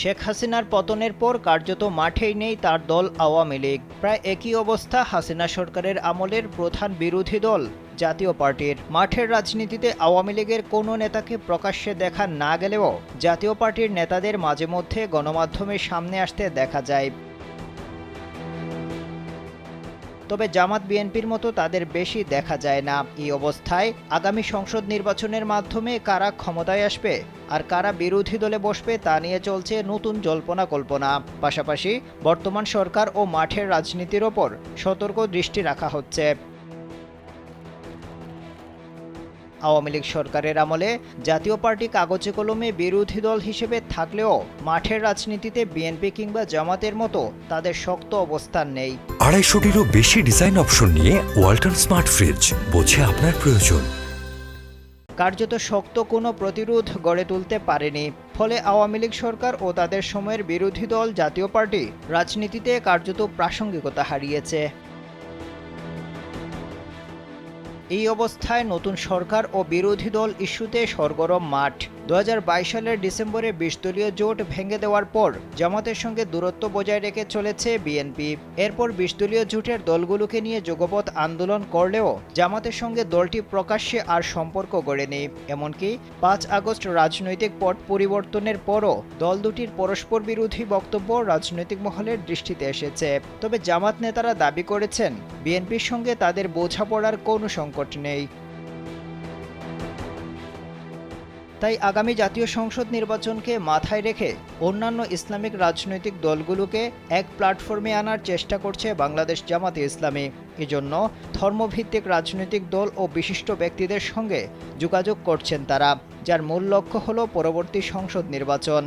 শেখ হাসিনার পতনের পর কার্যত মাঠেই নেই তার দল আওয়ামী লীগ। প্রায় একই অবস্থা হাসিনা সরকারের আমলের প্রধান বিরোধী দল জাতীয় পার্টির। মাঠের রাজনীতিতে আওয়ামী লীগের কোনো নেতাকে প্রকাশ্যে দেখা না গেলেও জাতীয় পার্টির নেতাদের মাঝে মধ্যে গণমাধ্যমের সামনে আসতে দেখা যায়। তবে জামাত বিএনপির মতো তাদের বেশি দেখা যায় না। এই অবস্থায় আগামী সংসদ নির্বাচনের মাধ্যমে কারা ক্ষমতায় আসবে আর কারা বিরোধী দলে বসবে তা নিয়ে চলছে নতুন জল্পনা কল্পনা। পাশাপাশি বর্তমান সরকার ও মাঠের রাজনীতির ওপর সতর্ক দৃষ্টি রাখা হচ্ছে। আওয়ামী লীগ সরকারের আমলে জাতীয় পার্টি কাগজে কলমে বিরোধী দল হিসেবে থাকলেও মাঠের রাজনীতিতে বিএনপি কিংবা জামাতের মতো তাদের শক্ত অবস্থান নেই। 250-টিরও বেশি ডিজাইন অপশন নিয়ে ওয়ালটন স্মার্ট ফ্রিজ, বোঝে আপনার প্রয়োজন। কার্যত শক্ত কোনো প্রতিরোধ গড়ে তুলতে পারেনি। ফলে আওয়ামী লীগ সরকার ও তাদের সময়ের বিরোধী দল জাতীয় পার্টি রাজনীতিতে কার্যত প্রাসঙ্গিকতা হারিয়েছে। এই অবস্থায় নতুন সরকার ও বিরোধী দল ইস্যুতে সরগরম মাঠ। 2022 সালের ডিসেম্বরে 20 দলীয় জোট ভেঙে দেওয়ার পর জামাতের সঙ্গে দূরত্ব বজায় রেখে চলেছে বিএনপি। এরপর 20 দলীয় জোটের দলগুলোকে নিয়ে যুগপৎ আন্দোলন করলেও জামাতের সঙ্গে দলটি প্রকাশ্যে আর সম্পর্ক গড়েনি। এমনকি 5 আগস্ট রাজনৈতিক পট পরিবর্তনের পরও দল দুটির পরস্পর বিরোধী বক্তব্য রাজনৈতিক মহলের দৃষ্টিতে এসেছে। তবে জামাত নেতারা দাবি করেছেন বিএনপির সঙ্গে তাদের বোঝাপড়ার কোনো সংকট নেই। তাই আগামী জাতীয় সংসদ নির্বাচনকে মাথায় রেখে অন্যান্য ইসলামিক রাজনৈতিক দলগুলোকে এক প্ল্যাটফর্মে আনার চেষ্টা করছে বাংলাদেশ জামাতে ইসলামী। এজন্য ধর্মভিত্তিক রাজনৈতিক দল ও বিশিষ্ট ব্যক্তিদের সঙ্গে যোগাযোগ করছেন তারা, যার মূল লক্ষ্য হল পরবর্তী সংসদ নির্বাচন।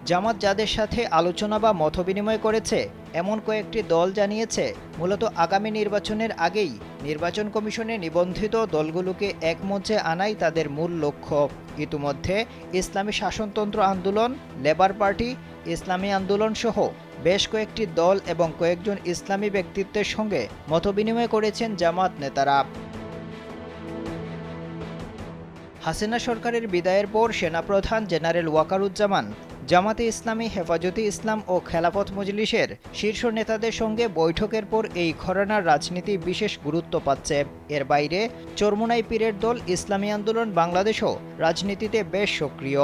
জামাত যাদের সাথে আলোচনা বা মতবিনিময় করেছে এমন কয়েকটি দল জানিয়েছে মূলত আগামী নির্বাচনের আগেই নির্বাচন কমিশনে নিবন্ধিত দলগুলোকে এক মঞ্চে আনাই তাদের মূল লক্ষ্য। ইতিমধ্যে ইসলামী শাসনতন্ত্র আন্দোলন, লেবার পার্টি, ইসলামী আন্দোলন সহ বেশ কয়েকটি দল এবং কয়েকজন ইসলামী ব্যক্তিত্বের সঙ্গে মতবিনিময় করেছেন জামাত নেতারা। হাসিনা সরকারের বিদায়ের পর সেনাপ্রধান জেনারেল ওয়াকারুজ্জামান জামাতে ইসলামী, হেফাজতে ইসলাম ও খেলাফত মজলিসের শীর্ষ নেতাদের সঙ্গে বৈঠকের পর এই ঘরানার রাজনীতি বিশেষ গুরুত্ব পাচ্ছে। এর বাইরে চরমোনাই পীরের দল ইসলামী আন্দোলন বাংলাদেশও রাজনীতিতে বেশ সক্রিয়।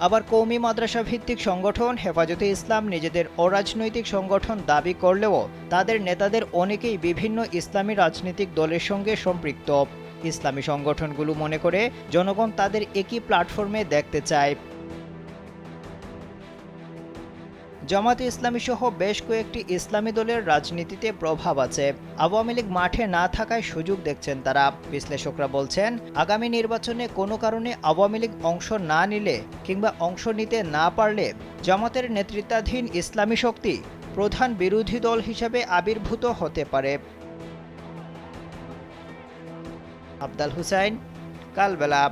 আবার কওমি মাদ্রাসা ভিত্তিক সংগঠন হেফাজতে ইসলাম নিজেদের অরাজনৈতিক সংগঠন দাবি করলেও তাদের নেতাদের অনেকেই বিভিন্ন ইসলামী রাজনৈতিক দলের সঙ্গে সম্পৃক্ত। ইসলামী সংগঠনগুলো মনে করে জনগণ তাদের একই প্ল্যাটফর্মে দেখতে চায়। জামাতে ইসলামী সহ বেশ কয়েকটি ইসলামী দলের রাজনীতিতে প্রভাব আছে। আওয়ামী লীগ মাঠে না থাকায় সুযোগ দেখছেন তারা। বিশ্লেষকরা বলছেন আগামী নির্বাচনে কোনো কারণে আওয়ামী লীগ অংশ না নিলে কিংবা অংশ নিতে না পারলে জামাতের নেতৃত্বাধীন ইসলামী শক্তি প্রধান বিরোধী দল হিসেবে আবির্ভূত হতে পারে। আফদাল হুসাইন, কালবেলা।